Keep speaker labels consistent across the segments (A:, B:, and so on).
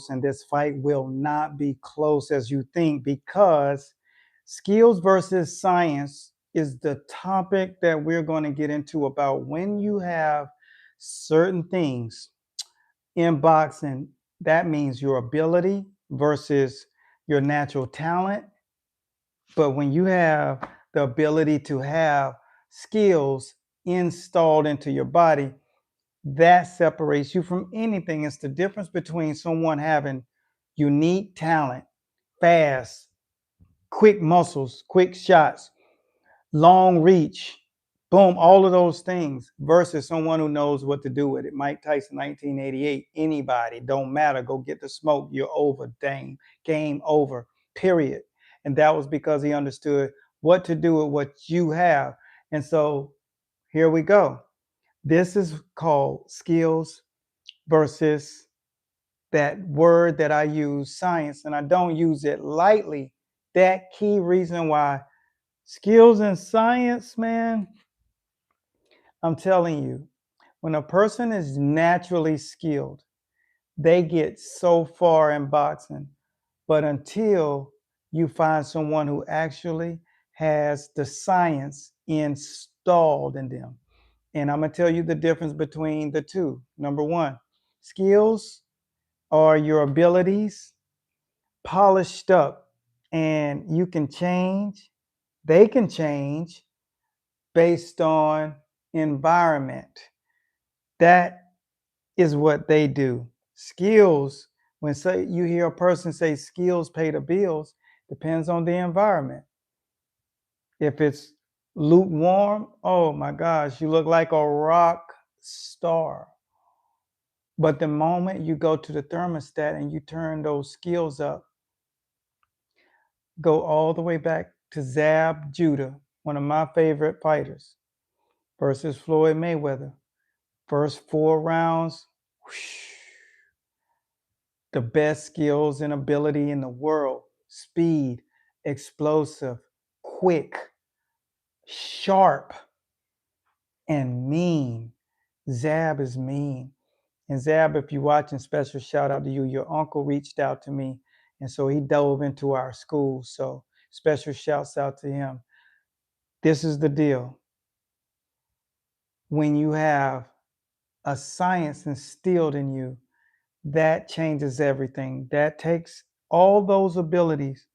A: and this fight will not be close as you think, because skills versus science is the topic that we're going to get into about when you have certain things in boxing. That means your ability versus your natural talent. But when you have the ability to have skills installed into your body, that separates you from anything. It's the difference between someone having unique talent, fast, quick muscles, quick shots, long reach, boom, all of those things, versus someone who knows what to do with it. Mike Tyson, 1988, anybody, don't matter, go get the smoke, you're over, dang, game over, period. And that was because he understood what to do with what you have. And so here we go. This is called skills versus that word that I use, science, and I don't use it lightly. That key reason why skills and science, man, I'm telling you, when a person is naturally skilled, they get so far in boxing. But until you find someone who actually has the science installed in them. And I'm going to tell you the difference between the two. Number one, skills are your abilities polished up, and you can change, they can change based on environment. That is what they do. Skills, when say you hear a person say skills pay the bills, depends on the environment. If it's lukewarm, oh my gosh, you look like a rock star. But the moment you go to the thermostat and you turn those skills up, go all the way back to Zab Judah, one of my favorite fighters, versus Floyd Mayweather. First 4 rounds, whoosh, the best skills and ability in the world. Speed, explosive, quick, sharp, and mean. Zab is mean. And Zab, if you're watching, special shout out to you. Your uncle reached out to me, and so he dove into our school. So special shouts out to him. This is the deal. When you have a science instilled in you, that changes everything. That takes all those abilities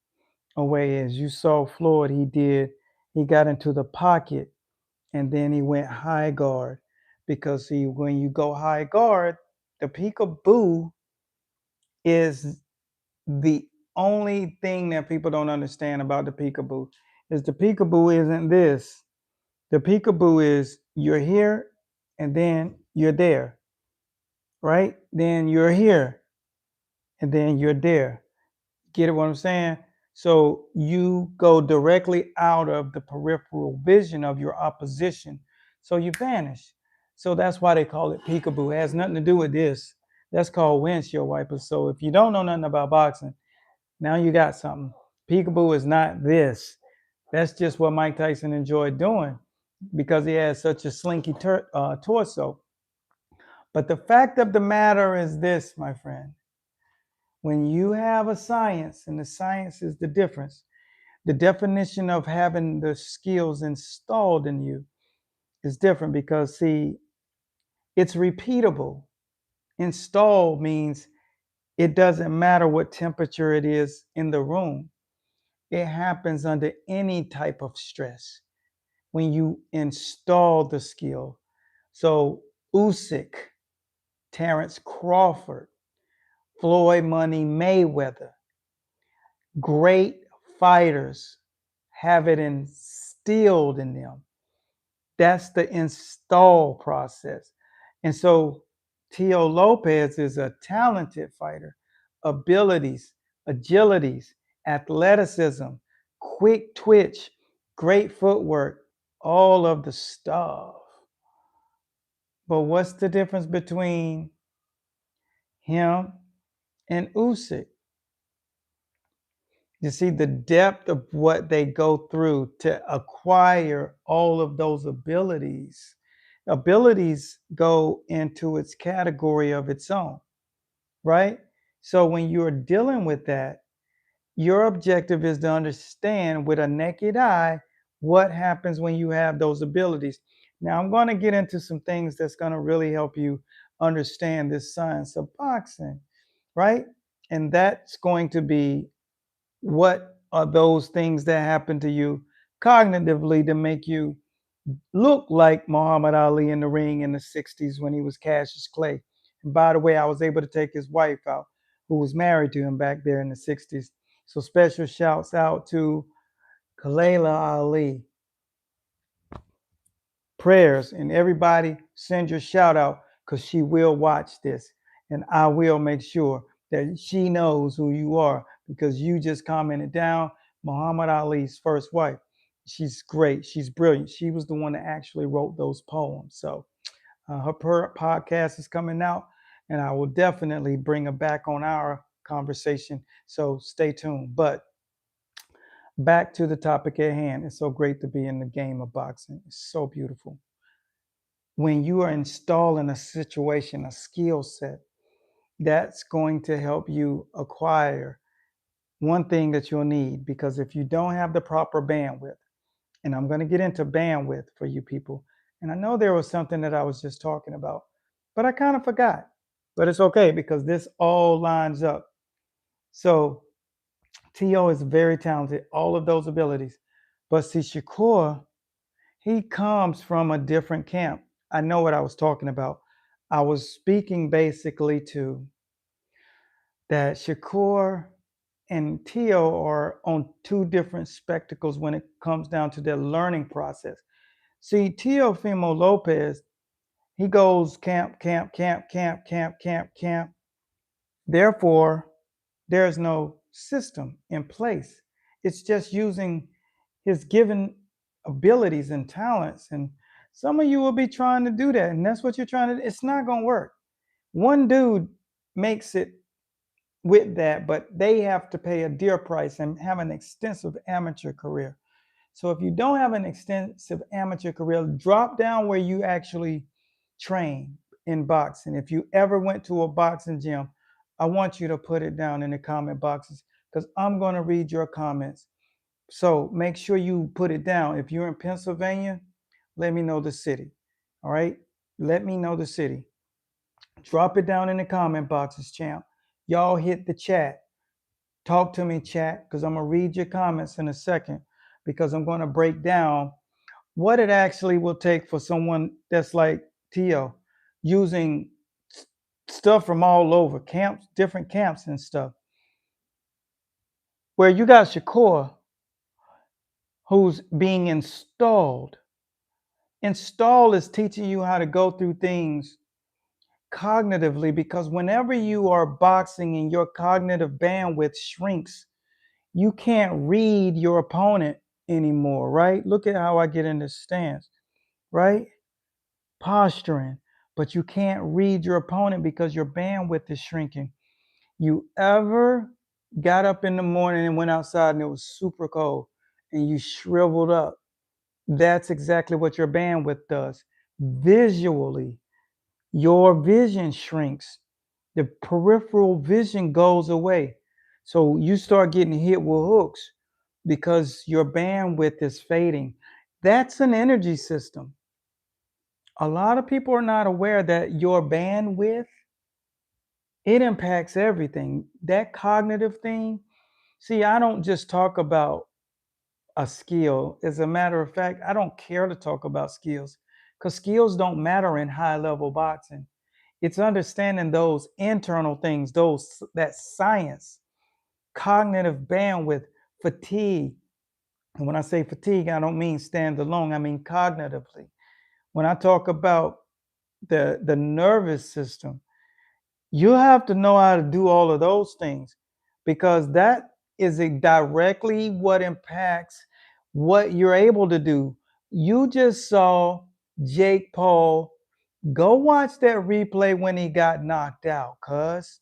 A: away. As you saw Floyd, he got into the pocket and then he went high guard, because when you go high guard, the peekaboo is the only thing that people don't understand about the peekaboo. Is the peekaboo isn't this. The peekaboo is you're here and then you're there, right? Then you're here and then you're there. Get what I'm saying? So you go directly out of the peripheral vision of your opposition. So you vanish. So that's why they call it peekaboo. It has nothing to do with this. That's called windshield-wipers. So if you don't know nothing about boxing, now you got something. Peekaboo is not this. That's just what Mike Tyson enjoyed doing because he has such a slinky torso. But the fact of the matter is this, my friend. When you have a science, and the science is the difference, the definition of having the skills installed in you is different because, see, it's repeatable. Installed means it doesn't matter what temperature it is in the room. It happens under any type of stress when you install the skill. So Usyk, Terrence Crawford, Floyd Money Mayweather, great fighters have it instilled in them. That's the install process. And so Te'O Lopez is a talented fighter. Abilities, agilities, athleticism, quick twitch, great footwork, all of the stuff. But what's the difference between him and Usyk? You see the depth of what they go through to acquire all of those abilities. Abilities go into its category of its own, right? So when you're dealing with that, your objective is to understand with a naked eye what happens when you have those abilities. Now, I'm going to get into some things that's going to really help you understand this science of boxing, right? And that's going to be what are those things that happen to you cognitively to make you look like Muhammad Ali in the ring in the 60s when he was Cassius Clay. And by the way, I was able to take his wife out, who was married to him back there in the 60s. So special shouts out to Kalela Ali. Prayers, and everybody send your shout out because she will watch this. And I will make sure that she knows who you are because you just commented down Muhammad Ali's first wife. She's great. She's brilliant. She was the one that actually wrote those poems. So her podcast is coming out, and I will definitely bring her back on our conversation. So stay tuned. But back to the topic at hand. It's so great to be in the game of boxing. It's so beautiful. When you are installing a situation, a skill set, that's going to help you acquire one thing that you'll need. Because if you don't have the proper bandwidth, and I'm going to get into bandwidth for you people, and I know there was something that I was just talking about, but I kind of forgot. But it's okay because this all lines up. So T.O. is very talented, all of those abilities. But see, Shakur, he comes from a different camp. I know what I was talking about. I was speaking basically to that Shakur and T.O. are on two different spectacles when it comes down to their learning process. See, 𝗀𝗏𝗰𝗵, he goes camp, camp, camp, camp, camp, camp, camp. Therefore, there's no system in place. It's just using his given abilities and talents. And some of you will be trying to do that. And that's what you're trying to do. It's not going to work. One dude makes it with that, but they have to pay a dear price and have an extensive amateur career. So if you don't have an extensive amateur career, drop down where you actually train in boxing. If you ever went to a boxing gym, I want you to put it down in the comment boxes because I'm going to read your comments. So make sure you put it down. If you're in Pennsylvania, let me know the city. All right? Let me know the city. Drop it down in the comment boxes, champ. Y'all hit the chat. Talk to me, chat, because I'm going to read your comments in a second because I'm going to break down what it actually will take for someone that's like T.O. using stuff from all over, camps, different camps and stuff. Where you got Shakur, who's being installed. Install is teaching you how to go through things cognitively, because whenever you are boxing and your cognitive bandwidth shrinks, you can't read your opponent anymore, right? Look at how I get in this stance, right? Posturing, but you can't read your opponent because your bandwidth is shrinking. You ever got up in the morning and went outside and it was super cold and you shriveled up? That's exactly what your bandwidth does. Visually, your vision shrinks. The peripheral vision goes away. So you start getting hit with hooks because your bandwidth is fading. That's an energy system. A lot of people are not aware that your bandwidth, it impacts everything. That cognitive thing. See, I don't just talk about a skill. As a matter of fact, I don't care to talk about skills because skills don't matter in high level boxing. It's understanding those internal things, that science, cognitive bandwidth, fatigue. And when I say fatigue, I don't mean stand alone. I mean cognitively. When I talk about the nervous system, you have to know how to do all of those things because that is directly what impacts what you're able to do. You just saw Jake Paul. Go watch that replay when he got knocked out, cuz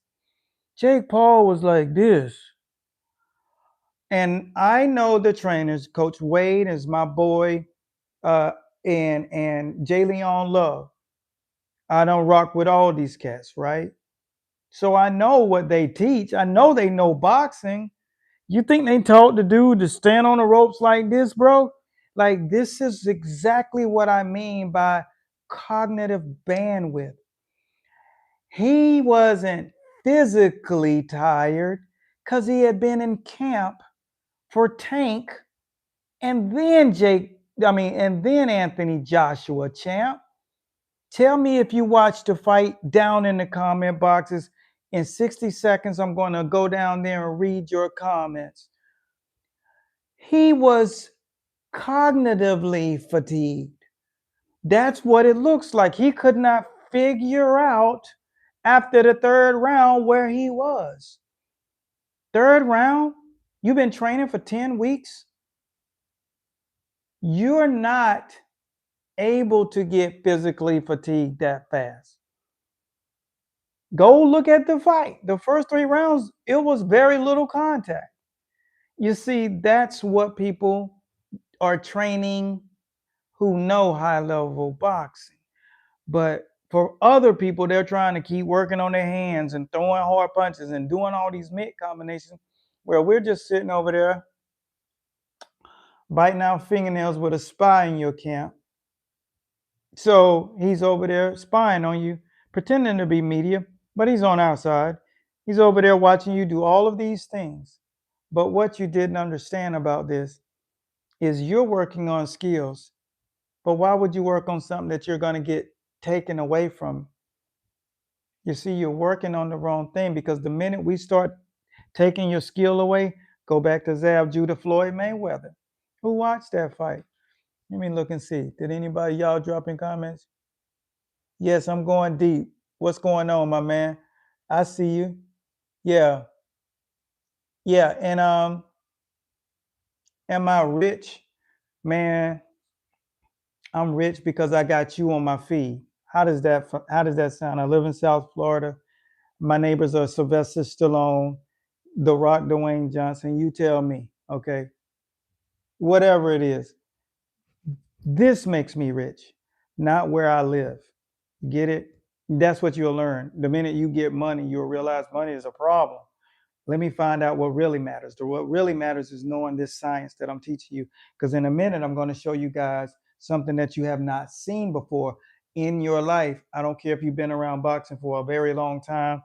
A: Jake Paul was like this. And I know the trainers, Coach Wade is my boy, and Jay Leon Love. I don't rock with all these cats, right? So I know what they teach. I know they know boxing. You think they taught the dude to stand on the ropes like this, bro? Like, this is exactly what I mean by cognitive bandwidth. He wasn't physically tired because he had been in camp for Tank and then and then Anthony Joshua, champ. Tell me if you watched the fight down in the comment boxes. In 60 seconds, I'm going to go down there and read your comments. He was cognitively fatigued. That's what it looks like. He could not figure out after the third round where he was. Third round? You've been training for 10 weeks? You're not able to get physically fatigued that fast. Go look at the fight. The first 3 rounds, it was very little contact. You see, that's what people are training who know high-level boxing. But for other people, they're trying to keep working on their hands and throwing hard punches and doing all these mitt combinations, where we're just sitting over there biting out fingernails with a spy in your camp. So he's over there spying on you, pretending to be media, but he's on our side. He's over there watching you do all of these things. But what you didn't understand about this is you're working on skills. But why would you work on something that you're going to get taken away from? You see, you're working on the wrong thing, because the minute we start taking your skill away, go back to Zab Judah, Floyd Mayweather. Who watched that fight? Let me look and see. Did anybody, y'all drop in comments? Yes, I'm going deep. What's going on, my man? I see you. Yeah. Yeah. And am I rich? Man, I'm rich because I got you on my feed. How does that sound? I live in South Florida. My neighbors are Sylvester Stallone, The Rock, Dwayne Johnson. You tell me, okay? Whatever it is. This makes me rich, not where I live. Get it? That's what you'll learn. The minute you get money, you'll realize money is a problem. Let me find out what really matters. What really matters is knowing this science that I'm teaching you. Because in a minute, I'm going to show you guys something that you have not seen before in your life. I don't care if you've been around boxing for a very long time.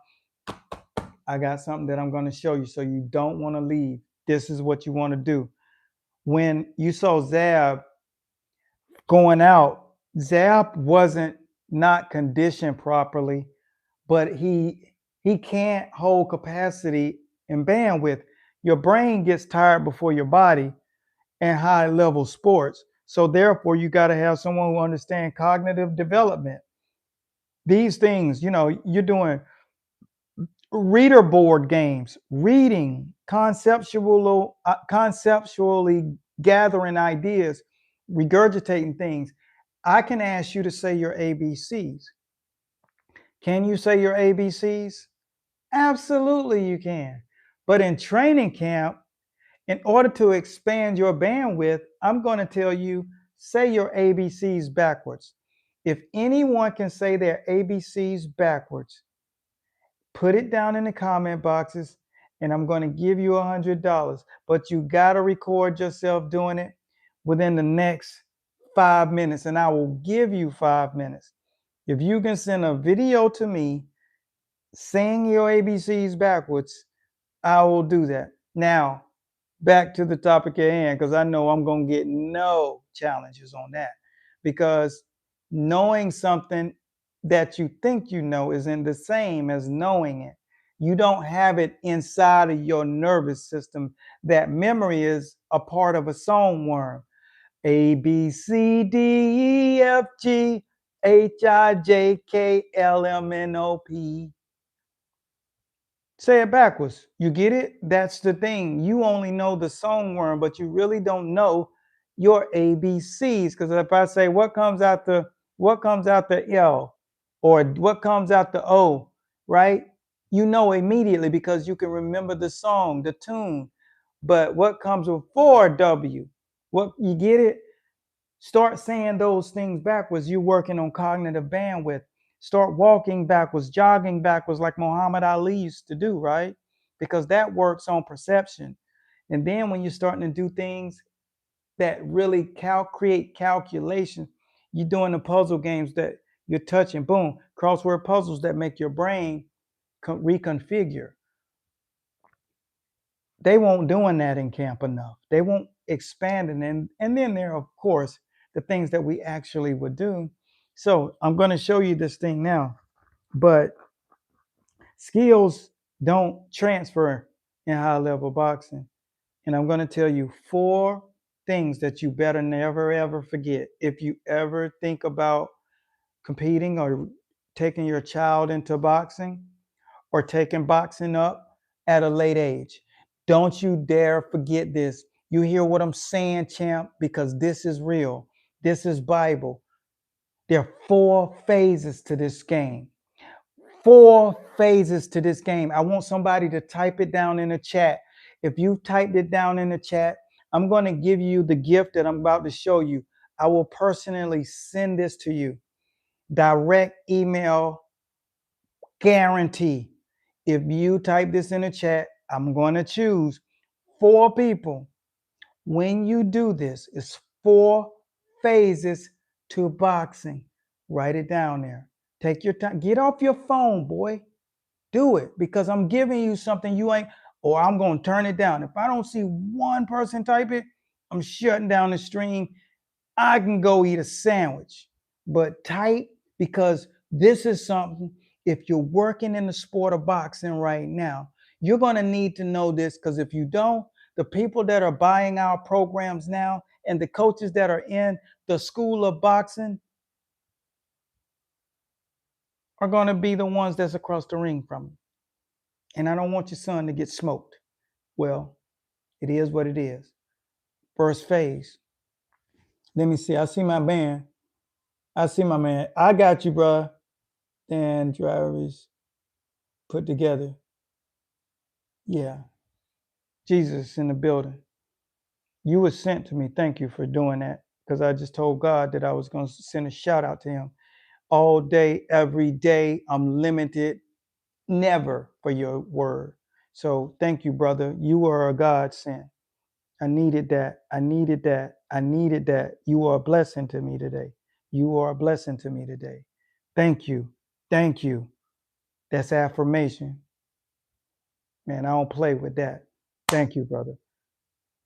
A: I got something that I'm going to show you, so you don't want to leave. This is what you want to do. When you saw Zab going out, Zab wasn't not conditioned properly, but he can't hold capacity and bandwidth. Your brain gets tired before your body in high level sports. So therefore, you got to have someone who understands cognitive development. These things, you're doing reader board games, reading, conceptually gathering ideas, regurgitating things. I can ask you to say your ABCs. Can you say your ABCs? Absolutely you can. But in training camp, in order to expand your bandwidth, I'm going to tell you, say your ABCs backwards. If anyone can say their ABCs backwards, put it down in the comment boxes, and I'm going to give you $100. But you got to record yourself doing it within the next 5 minutes, and I will give you 5 minutes. If you can send a video to me saying your ABCs backwards, I will do that. Now, back to the topic at hand, because I know I'm going to get no challenges on that. Because knowing something that you think you know isn't the same as knowing it. You don't have it inside of your nervous system. That memory is a part of a song worm. A, B, C, D, E, F, G, H, I, J, K, L, M, N, O, P. Say it backwards. You get it? That's the thing. You only know the song worm, but you really don't know your ABCs. Because if I say what comes out the L, or what comes out the O, right? You know immediately because you can remember the song, the tune. But what comes before W? What, you get it? Start saying those things backwards. You're working on cognitive bandwidth. Start walking backwards, jogging backwards like Muhammad Ali used to do, right? Because that works on perception. And then when you're starting to do things that really create calculation, you're doing the puzzle games that you're touching, boom, crossword puzzles that make your brain reconfigure. They won't doing that in camp enough. They won't expanding. And then there are, of course, the things that we actually would do. So I'm going to show you this thing now, but skills don't transfer in high level boxing. And I'm going to tell you 4 things that you better never, ever forget. If you ever think about competing or taking your child into boxing or taking boxing up at a late age, don't you dare forget this. You hear what I'm saying, champ, because this is real. This is Bible. There are 4 phases to this game. 4 phases to this game. I want somebody to type it down in the chat. If you typed it down in the chat, I'm going to give you the gift that I'm about to show you. I will personally send this to you. Direct email guarantee. If you type this in the chat, I'm going to choose 4 people. When you do this, it's 4 phases to boxing. Write it down there. Take your time. Get off your phone, boy. Do it, because I'm giving you something you ain't, or I'm going to turn it down. If I don't see 1 person type it, I'm shutting down the stream. I can go eat a sandwich. But type, because this is something, if you're working in the sport of boxing right now, you're going to need to know this, because if you don't, the people that are buying our programs now and the coaches that are in the school of boxing are going to be the ones that's across the ring from you. And I don't want your son to get smoked. Well, it is what it is. First phase. Let me see. I see my man. I see my man. I got you, bro. Dan drivers put together. Yeah. Jesus in the building. You were sent to me. Thank you for doing that, because I just told God that I was going to send a shout out to him. All day, every day, I'm limited never for your word. So thank you, brother. You are a godsend. I needed that. I needed that. I needed that. You are a blessing to me today. You are a blessing to me today. Thank you. Thank you. That's affirmation. Man, I don't play with that. Thank you, brother.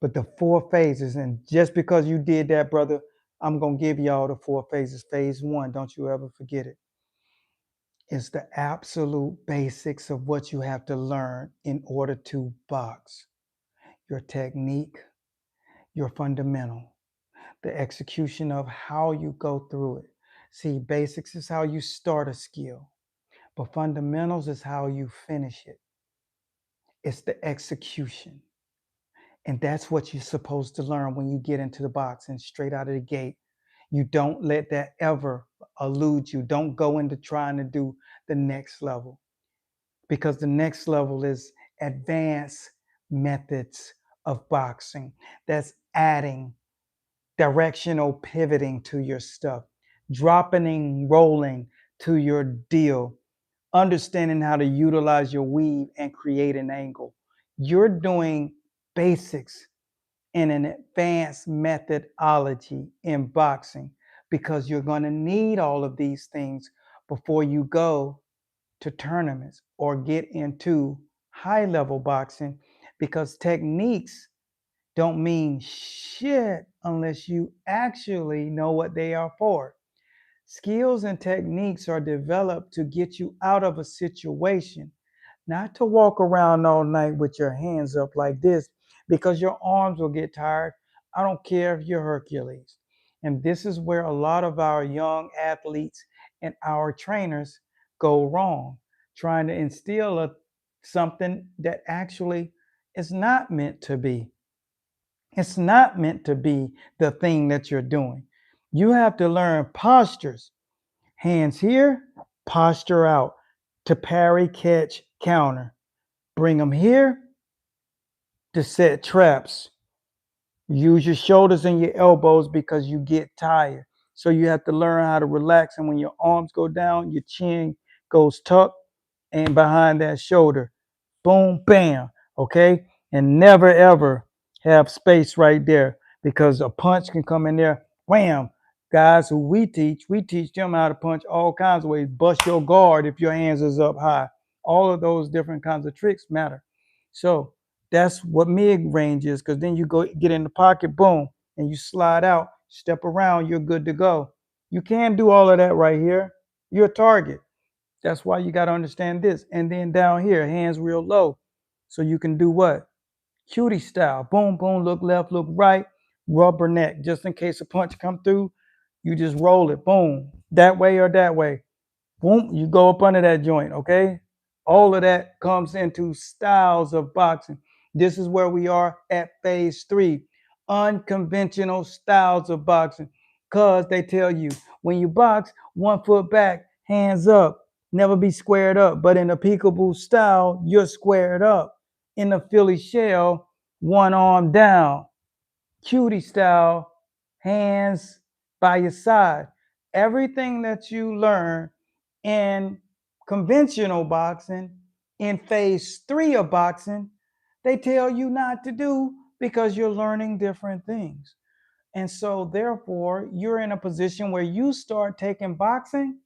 A: But the 4 phases, and just because you did that, brother, I'm going to give y'all the 4 phases. Phase 1, don't you ever forget it. It's the absolute basics of what you have to learn in order to box. Your technique, your fundamental, the execution of how you go through it. See, basics is how you start a skill, but fundamentals is how you finish it. It's the execution. And that's what you're supposed to learn when you get into the box and straight out of the gate. You don't let that ever elude you. Don't go into trying to do the next level, because the next level is advanced methods of boxing. That's adding directional pivoting to your stuff, dropping, rolling to your deal, understanding how to utilize your weave and create an angle. You're doing basics in an advanced methodology in boxing, because you're going to need all of these things before you go to tournaments or get into high-level boxing, because techniques don't mean shit unless you actually know what they are for. Skills and techniques are developed to get you out of a situation, not to walk around all night with your hands up like this, because your arms will get tired. I don't care if you're Hercules. And this is where a lot of our young athletes and our trainers go wrong, trying to instill something that actually is not meant to be. It's not meant to be the thing that you're doing. You have to learn postures. Hands here, posture out to parry, catch, counter. Bring them here to set traps. Use your shoulders and your elbows because you get tired. So you have to learn how to relax. And when your arms go down, your chin goes tucked and behind that shoulder. Boom, bam. Okay. And never ever have space right there, because a punch can come in there. Wham. Guys who we teach them how to punch all kinds of ways. Bust your guard if your hands is up high. All of those different kinds of tricks matter. So that's what mid-range is, because then you go get in the pocket, boom, and you slide out, step around, you're good to go. You can't do all of that right here. You're a target. That's why you got to understand this. And then down here, hands real low. So you can do what? Cutie style. Boom, boom, look left, look right, rubber neck. Just in case a punch come through, you just roll it. Boom. That way or that way. Boom, you go up under that joint, okay? All of that comes into styles of boxing. This is where we are at phase 3, unconventional styles of boxing. Because they tell you, when you box, 1 foot back, hands up, never be squared up. But in the peekaboo style, you're squared up. In the Philly shell, 1 arm down. Cutie style, hands by your side. Everything that you learn in conventional boxing, in phase 3 of boxing, they tell you not to do, because you're learning different things. And so therefore, you're in a position where you start taking boxing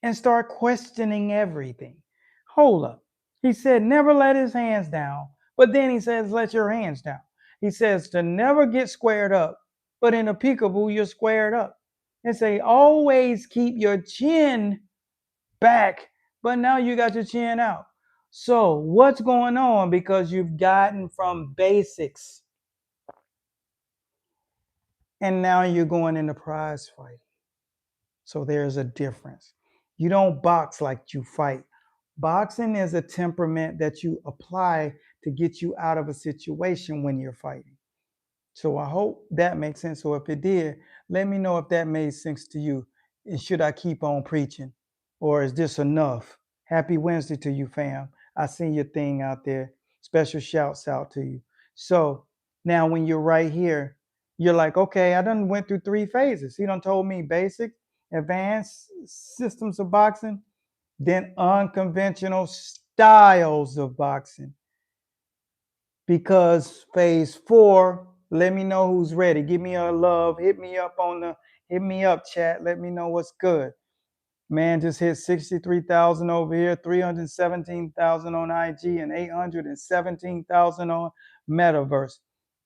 A: and start questioning everything. Hold up. He said, never let his hands down. But then he says, let your hands down. He says to never get squared up. But in a peekaboo, you're squared up. And say, always keep your chin back. But now you got your chin out. So what's going on? Because you've gotten from basics, and now you're going into prize fight. So there's a difference. You don't box like you fight. Boxing is a temperament that you apply to get you out of a situation when you're fighting. So I hope that makes sense. So if it did, let me know if that made sense to you. And should I keep on preaching? Or is this enough? Happy Wednesday to you, fam. I seen your thing out there. Special shouts out to you. So now when you're right here, you're like, okay, I done went through 3 phases. He done told me basic, advanced systems of boxing, then unconventional styles of boxing. Because phase 4, let me know who's ready. Give me a love. Hit me up, chat. Let me know what's good. Man just hit 63,000 over here, 317,000 on IG, and 817,000 on Metaverse.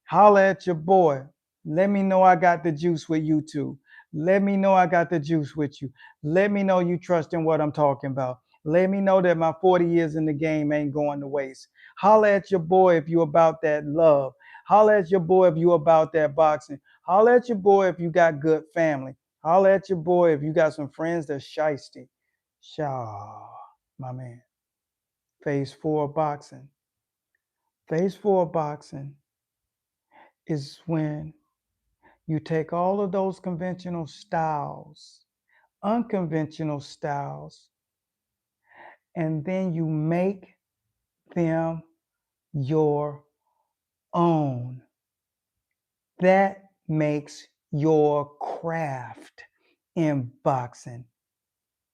A: Holla at your boy. Let me know I got the juice with you too. Let me know I got the juice with you. Let me know you trust in what I'm talking about. Let me know that my 40 years in the game ain't going to waste. Holla at your boy if you about that love. Holla at your boy if you about that boxing. Holla at your boy if you got good family. Holla at your boy if you got some friends that's 𝗪𝗍, my man. Phase 4 boxing. Phase 4 boxing is when you take all of those conventional styles, unconventional styles, and then you make them your own. That makes your craft in boxing.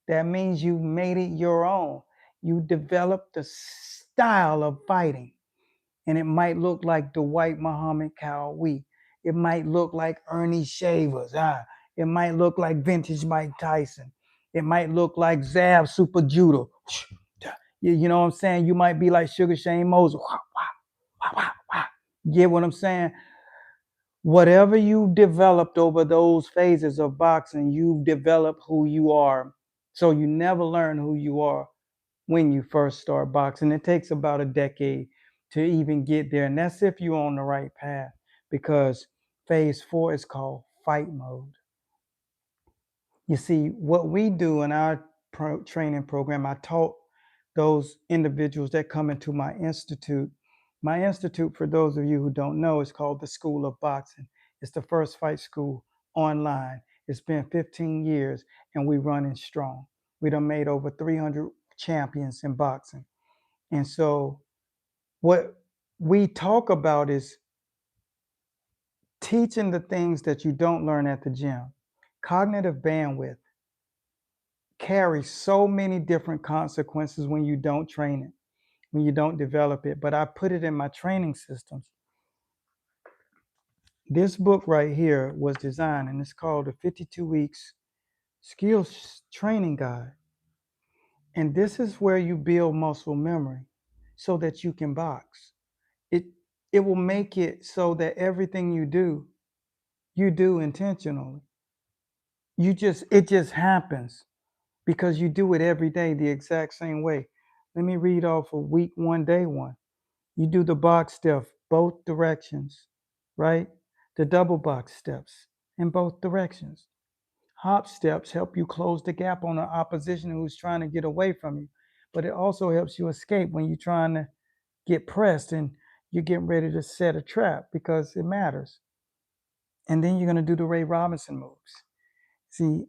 A: That means you made it your own. You developed a style of fighting. And it might look like 𝗀𝗏𝗏. It might look like Ernie Shavers. It might look like vintage Mike Tyson. It might look like Zab Judah. You know what I'm saying? You might be like Sugar Shane Mosley. Get what I'm saying? Whatever you developed over those phases of boxing, you've developed who you are. So you never learn who you are when you first start boxing. It takes about a decade to even get there. And that's if you're on the right path, because phase 4 is called fight mode. You see, what we do in our training program, I taught those individuals that come into my institute. My institute, for those of you who don't know, is called the School of Boxing. It's the first fight school online. It's been 15 years and we running strong. We done made over 300 champions in boxing. And so what we talk about is teaching the things that you don't learn at the gym. cognitive bandwidth carries so many different consequences when you don't train it, when you don't develop it. But I put it in my training systems. This book right here was designed, and it's called the 52 Weeks Skills Training Guide. And this is where you build muscle memory so that you can box. It will make it so that everything you do intentionally. It just happens because you do it every day the exact same way. Let me read off of week 1, day 1. You do the box step both directions, right? The double box steps in both directions. Hop steps help you close the gap on the opposition who's trying to get away from you. But it also helps you escape when you're trying to get pressed and you're getting ready to set a trap because it matters. And then you're going to do the Ray Robinson moves. See,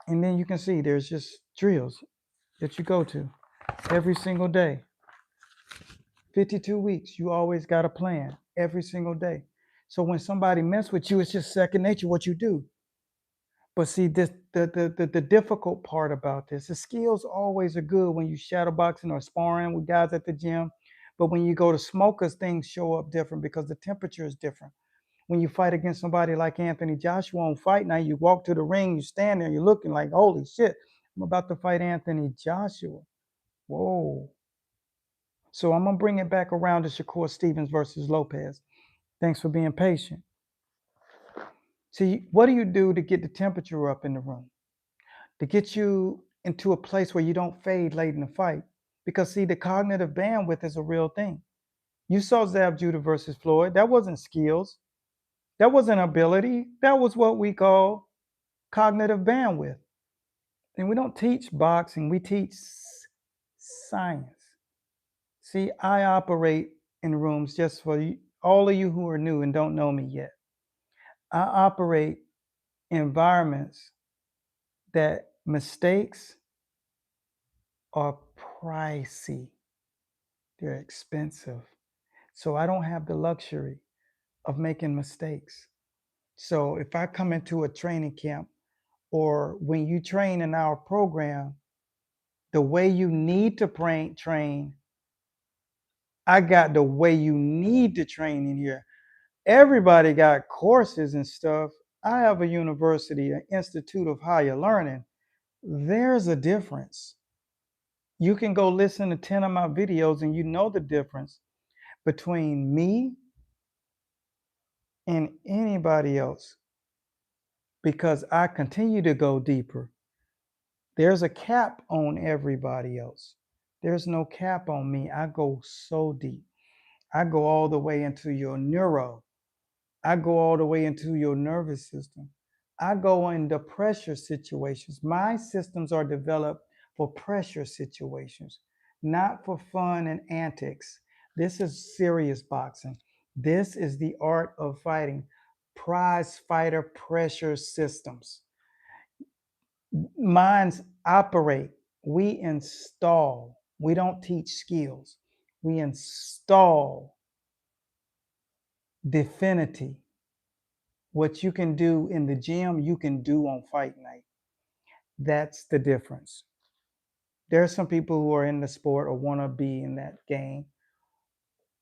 A: and then you can see there's just drills that you go to every single day. 52 weeks, you always got a plan every single day. So when somebody mess with you, it's just second nature what you do. But see, the difficult part about this, the skills always are good when you shadow boxing or sparring with guys at the gym. But when you go to smokers, things show up different because the temperature is different. When you fight against somebody like Anthony Joshua on fight night, you walk to the ring, you stand there, you're looking like, holy shit, I'm about to fight Anthony Joshua. Whoa. So I'm going to bring it back around to Shakur Stevenson versus Lopez. Thanks for being patient. See, what do you do to get the temperature up in the room? To get you into a place where you don't fade late in the fight? Because see, the cognitive bandwidth is a real thing. You saw Zab Judah versus Floyd. That wasn't skills. That wasn't ability. That was what we call cognitive bandwidth. And we don't teach boxing, we teach science. See, I operate in rooms, just for you, all of you who are new and don't know me yet. I operate in environments that mistakes are pricey. They're expensive. So I don't have the luxury of making mistakes. So if I come into a training camp, or when you train in our program, the way you need to train, I got the way you need to train in here. Everybody got courses and stuff. I have a university, an institute of higher learning. There's a difference. You can go listen to 10 of my videos and you know the difference between me and anybody else, because I continue to go deeper. There's a cap on everybody else. There's no cap on me. I go so deep. I go all the way into your neuro. I go all the way into your nervous system. I go into pressure situations. My systems are developed for pressure situations, not for fun and antics. This is serious boxing. This is the art of fighting. Prize fighter pressure systems. Minds operate. We install. We don't teach skills. We install definity. What you can do in the gym, you can do on fight night. That's the difference. There are some people who are in the sport or want to be in that game.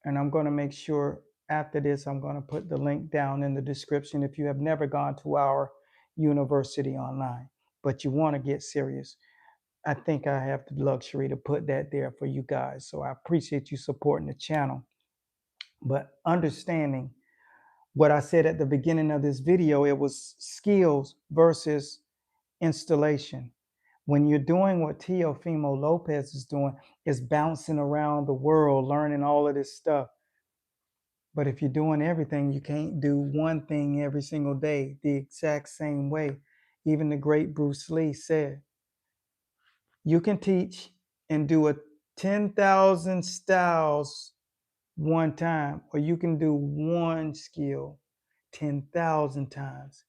A: And I'm going to make sure after this, I'm going to put the link down in the description if you have never gone to our university online, but you want to get serious. I think I have the luxury to put that there for you guys. So I appreciate you supporting the channel. But understanding what I said at the beginning of this video, it was skills versus installation. When you're doing what 𝗁𝗏𝗄𝗍 is doing, is bouncing around the world, learning all of this stuff. But if you're doing everything, you can't do one thing every single day the exact same way. Even the great Bruce Lee said, you can teach and do a 10,000 styles one time, or you can do one skill 10,000 times.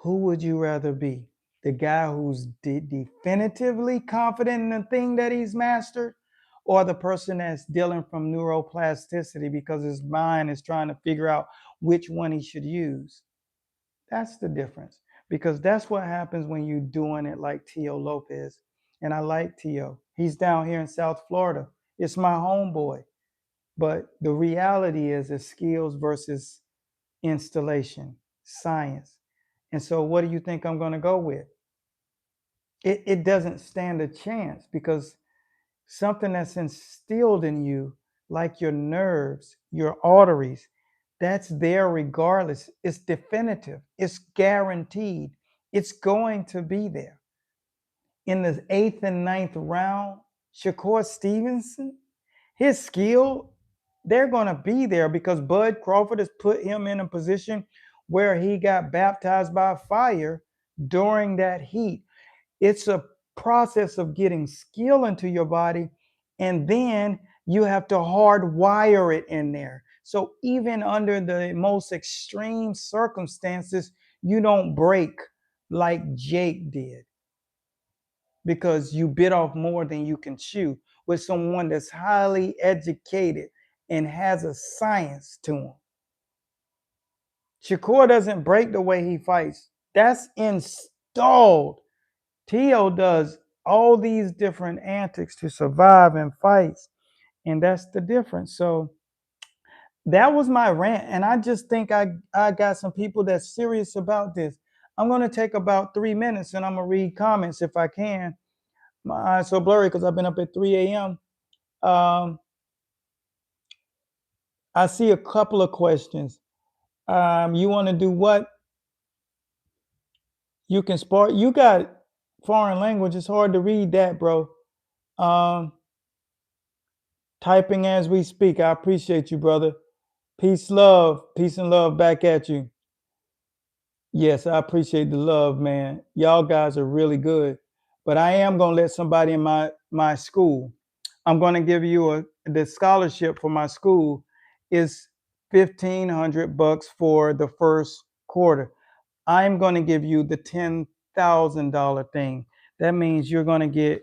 A: Who would you rather be? The guy who's definitively confident in the thing that he's mastered, or the person that's dealing from neuroplasticity because his mind is trying to figure out which one he should use? That's the difference. because that's what happens when you're doing it like 𝗀𝗍Lopez. And I like 𝗀𝗍. He's down here in South Florida. It's my homeboy. But the reality is skills versus installation, science. And so what do you think I'm going to go with? It doesn't stand a chance, because something that's instilled in you, like your nerves, your arteries, that's there regardless. It's definitive. It's guaranteed. It's going to be there. In the 8th and 9th round, Shakur Stevenson, his skill, they're going to be there because Bud Crawford has put him in a position where he got baptized by fire during that heat. It's a process of getting skill into your body, and then you have to hardwire it in there. So even under the most extreme circumstances, you don't break like Jake did, because you bit off more than you can chew with someone that's highly educated and has a science to him. Shakur doesn't break the way he fights. That's installed. 𝗀𝗍 does all these different antics to survive in fights, and that's the difference. So that was my rant, and I just think I got some people that's serious about this. I'm going to take about 3 minutes, and I'm going to read comments if I can. My eyes so blurry because I've been up at 3 a.m. I see a couple of questions. You want to do what? You can spark. You got foreign language. It's hard to read that, bro. Typing as we speak. I appreciate you, brother. Peace, love. Peace and love back at you. Yes, I appreciate the love, man. Y'all guys are really good. But I am going to let somebody in my school. I'm going to give you the scholarship for my school is $1,500 for the first quarter. I'm going to give you the $10,000 thing. That means you're going to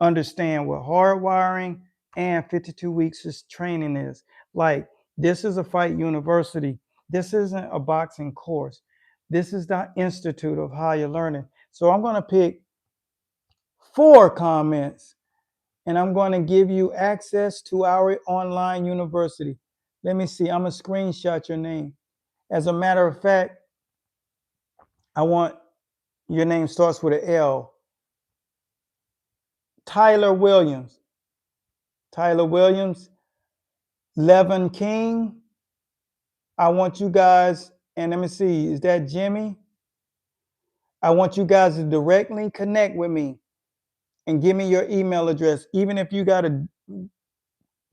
A: understand what hardwiring and 52 weeks of training is. Like, this is a fight university. This isn't a boxing course. This is the Institute of Higher Learning. So I'm going to pick 4 comments, and I'm going to give you access to our online university. Let me see. I'm going to screenshot your name. As a matter of fact, I want your name starts with an L. Tyler Williams. Tyler Williams. Levin King. I want you guys, and let me see, is that Jimmy? I want you guys to directly connect with me and give me your email address. Even if you got to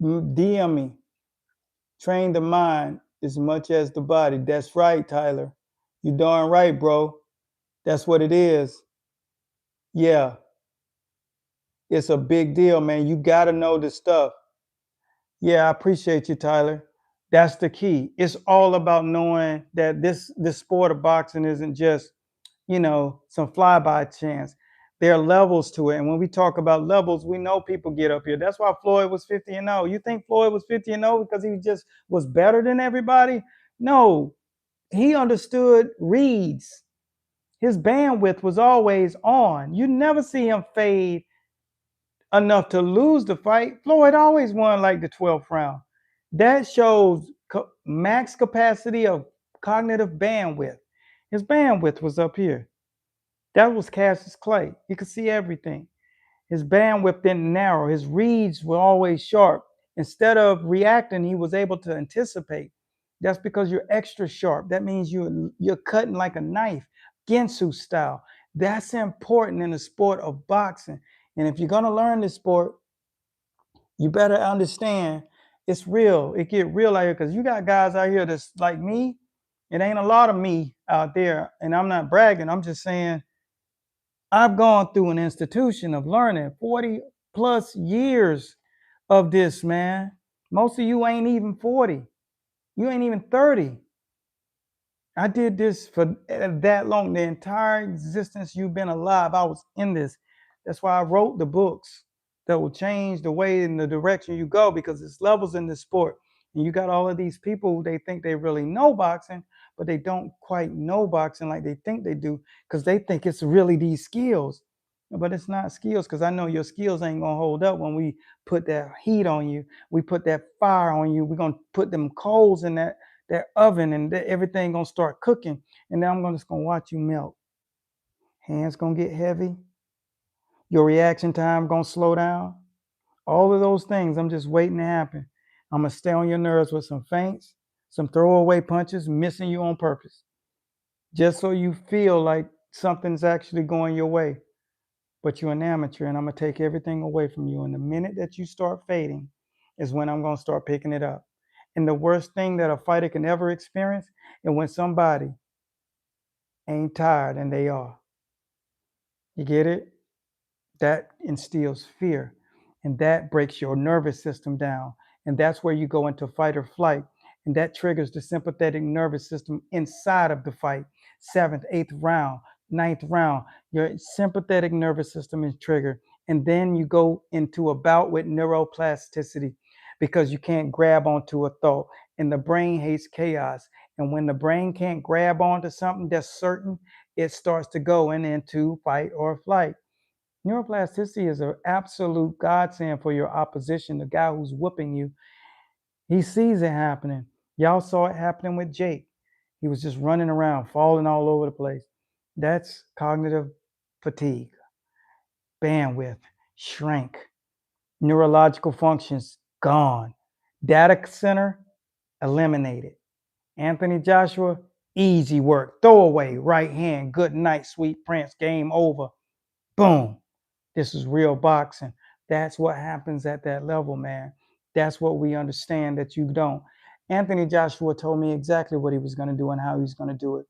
A: DM me. Train the mind as much as the body. That's right, Tyler. You darn right, bro. That's what it is. Yeah. It's a big deal, man. You got to know this stuff. Yeah, I appreciate you, Tyler. That's the key. It's all about knowing that this sport of boxing isn't just, some fly-by chance. There are levels to it. And when we talk about levels, we know people get up here. That's why Floyd was 50-0. You think Floyd was 50-0 because he just was better than everybody? No, he understood reads. His bandwidth was always on. You never see him fade enough to lose the fight. Floyd always won like the 12th round. That shows max capacity of cognitive bandwidth. His bandwidth was up here. That was Cassius Clay. He could see everything. His bandwidth didn't narrow. His reads were always sharp. Instead of reacting, he was able to anticipate. That's because you're extra sharp. That means you're cutting like a knife, 𝗀𝘁 style. That's important in the sport of boxing. And if you're going to learn this sport, you better understand it's real. It get real out here because you got guys out here that's like me. It ain't a lot of me out there. And I'm not bragging. I'm just saying I've gone through an institution of learning 40 plus years of this, man. Most of you ain't even 40. You ain't even 30. I did this for that long. The entire existence you've been alive, I was in this. That's why I wrote the books that will change the way and the direction you go, because there's levels in this sport. And you got all of these people, they think they really know boxing, but they don't quite know boxing like they think they do, because they think it's really these skills. But it's not skills, because I know your skills ain't gonna hold up when we put that heat on you. We put that fire on you. We're gonna put them coals in that oven, and everything gonna start cooking. And then I'm just gonna watch you melt. Hands gonna get heavy. Your reaction time gonna slow down. All of those things, I'm just waiting to happen. I'm gonna stay on your nerves with some feints, some throwaway punches, missing you on purpose, just so you feel like something's actually going your way. But you're an amateur, and I'm gonna take everything away from you. And the minute that you start fading is when I'm gonna start picking it up. And the worst thing that a fighter can ever experience is when somebody ain't tired and they are. You get it? That instills fear, and that breaks your nervous system down. And that's where you go into fight or flight. And that triggers the sympathetic nervous system inside of the fight. 7th, 8th round, 9th round, your sympathetic nervous system is triggered. And then you go into a bout with neuroplasticity, because you can't grab onto a thought. And the brain hates chaos. And when the brain can't grab onto something that's certain, it starts to go into fight or flight. Neuroplasticity is an absolute godsend for your opposition, the guy who's whooping you. He sees it happening. Y'all saw it happening with Jake. He was just running around, falling all over the place. That's cognitive fatigue. Bandwidth shrank. Neurological functions gone. Data center eliminated. Anthony Joshua, easy work. Throwaway, right hand, good night, sweet prince, game over. Boom. This is real boxing. That's what happens at that level, man. That's what we understand that you don't. Anthony Joshua told me exactly what he was going to do and how he was going to do it.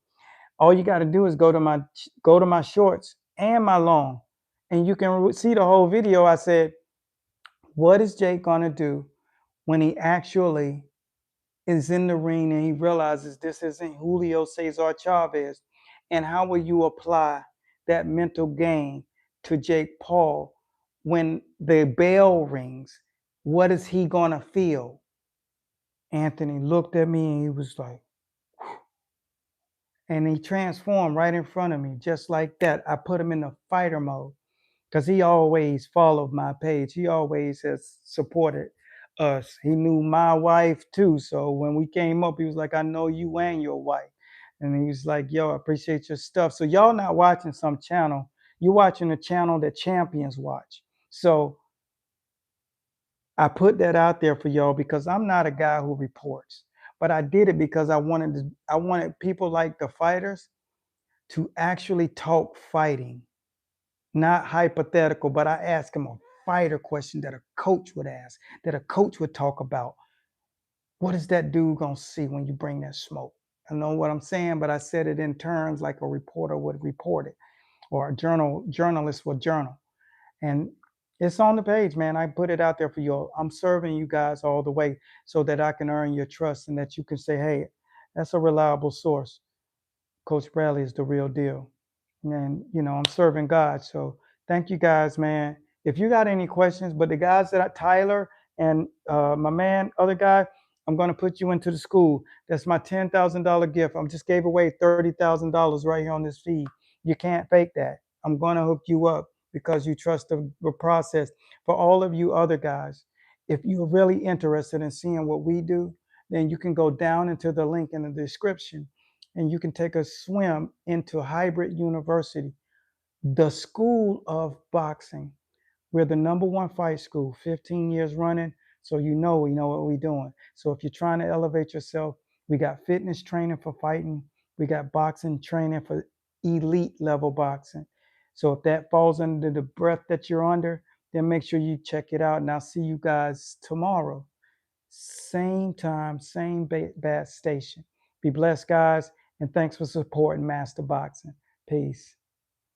A: All you got to do is go to my shorts and my long, and you can see the whole video. I said, what is Jake going to do when he actually is in the ring and he realizes this isn't Julio Cesar Chavez? And how will you apply that mental game to Jake Paul when the bell rings? What is he going to feel? Anthony looked at me and he was like, and he transformed right in front of me, just like that. I put him in the fighter mode, because he always followed my page. He always has supported us. He knew my wife too. So when we came up, he was like, I know you and your wife. And he was like, yo, I appreciate your stuff. So y'all not watching some channel. You're watching the channel that champions watch. So I put that out there for y'all, because I'm not a guy who reports. But I did it because I wanted people like the fighters to actually talk fighting. Not hypothetical, but I ask him a fighter question that a coach would ask, that a coach would talk about. What is that dude gonna see when you bring that smoke? I know what I'm saying, but I said it in terms like a reporter would report it, or a journalist would journal. And it's on the page, man. I put it out there for you. I'm serving you guys all the way so that I can earn your trust, and that you can say, hey, that's a reliable source. Coach Bradley is the real deal. And, I'm serving God. So thank you guys, man. If you got any questions, but the guys Tyler and my man, other guy, I'm going to put you into the school. That's my $10,000 gift. I just gave away $30,000 right here on this feed. You can't fake that. I'm going to hook you up because you trust the process. For all of you other guys, if you're really interested in seeing what we do, then you can go down into the link in the description, and you can take a swim into Hybrid University, the school of boxing. We're the #1 fight school, 15 years running. So we know what we're doing. So if you're trying to elevate yourself, we got fitness training for fighting. We got boxing training for elite level boxing. So if that falls under the breath that you're under, then make sure you check it out. And I'll see you guys tomorrow. Same time, same bad station. Be blessed, guys, and thanks for supporting Master Boxing. Peace.